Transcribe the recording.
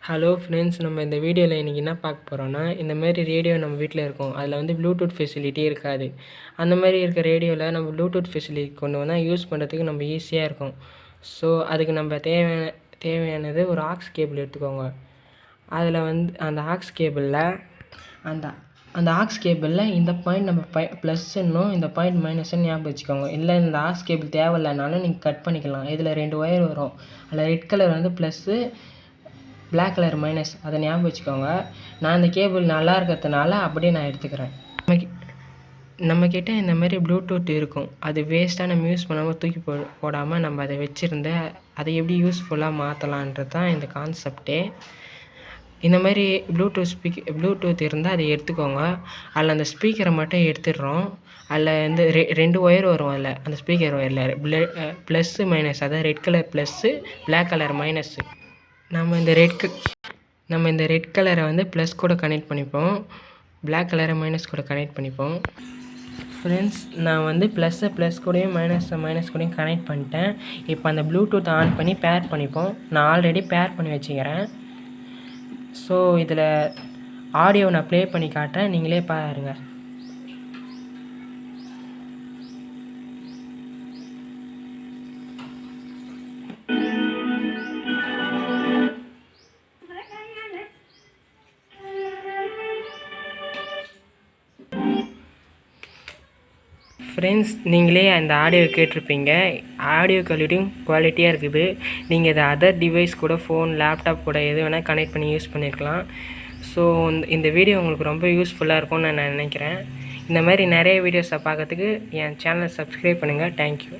Hello friends, நம்ம இந்த வீடியோவில் இன்றைக்கி என்ன பார்க்க போகிறோன்னா, இந்தமாரி ரேடியோ நம்ம வீட்டில் இருக்கும். அதில் வந்து ப்ளூடூத் ஃபெசிலிட்டி இருக்காது. அந்த மாதிரி இருக்க ரேடியோவில் நம்ம ப்ளூடூத் ஃபெசிலிட்டி கொண்டு வந்தால் யூஸ் பண்ணுறதுக்கு நம்ம ஈஸியாக இருக்கும். ஸோ அதுக்கு நம்ம தேவையானது ஒரு ஆக்ஸ் கேபிள் எடுத்துக்கோங்க. அதில் வந்து அந்த ஆக்ஸ் கேபிளில் அந்த ஆக்ஸ் கேபிளில் இந்த பாயிண்ட் நம்ம ப்ளஸ்ன்னும் இந்த பாயிண்ட் மைனஸ்ன்னு ஞாபகம் வச்சுக்கோங்க. இல்லை இந்த ஆக்ஸ் கேபிள் தேவையில்லைனாலும் நீங்கள் கட் பண்ணிக்கலாம். இதில் 2 ஒயர் வரும். அதில் ரெட் கலர் வந்து ப்ளஸ்ஸு, பிளாக் கலர் மைனஸ். அதை ஞாபகம் வச்சுக்கோங்க. நான் இந்த கேபிள் நல்லா இருக்கிறதுனால அப்படியே நான் எடுத்துக்கிறேன். நம்மக்கிட்ட இந்த மாதிரி ப்ளூடூத் இருக்கும். அது வேஸ்ட்டாக நம்ம யூஸ் பண்ணாமல் தூக்கி போடாமல் நம்ம அதை வச்சுருந்து அதை எப்படி யூஸ்ஃபுல்லாக மாற்றலான்றது தான் இந்த கான்செப்டே. இந்த மாதிரி ப்ளூடூத் இருந்தால் அதை எடுத்துக்கோங்க. அதில் அந்த ஸ்பீக்கரை மட்டும் எடுத்துடுறோம். அதில் வந்து 2 ஒயர் வரும். அதில் அந்த ஸ்பீக்கர் ஒயரில் ப்ளஸ்ஸு மைனஸ், அதாவது red colour plus, black colour minus. நம்ம இந்த ரெட் கலரை வந்து ப்ளஸ் கூட கனெக்ட் பண்ணிப்போம், பிளாக் கலரை மைனஸ் கூட கனெக்ட் பண்ணிப்போம். ஃப்ரெண்ட்ஸ், நான் வந்து ப்ளஸ் கூடயும் மைனஸ் கூடயும் கனெக்ட் பண்ணிட்டேன். இப்போ அந்த ப்ளூடூத் ஆன் பண்ணி பேர் பண்ணிப்போம். நான் ஆல்ரெடி பேர் பண்ணி வச்சுக்கிறேன். ஸோ இதில் ஆடியோ நான் ப்ளே பண்ணி காட்டுறேன், நீங்களே பாருங்கள். ஃப்ரெண்ட்ஸ், நீங்களே அந்த ஆடியோ கேட்டிருப்பீங்க. ஆடியோ குவாலிட்டியாக இருக்குது. நீங்கள் இதை அதர் டிவைஸ் கூட, ஃபோன், லேப்டாப் கூட எது வேணால் கனெக்ட் பண்ணி யூஸ் பண்ணியிருக்கலாம். ஸோ இந்த வீடியோ உங்களுக்கு ரொம்ப யூஸ்ஃபுல்லாக இருக்கும்னு நான் நினைக்கிறேன். இந்த மாதிரி நிறைய வீடியோஸை பார்க்கறதுக்கு என் சேனலை சப்ஸ்கிரைப் பண்ணுங்கள். தேங்க்யூ.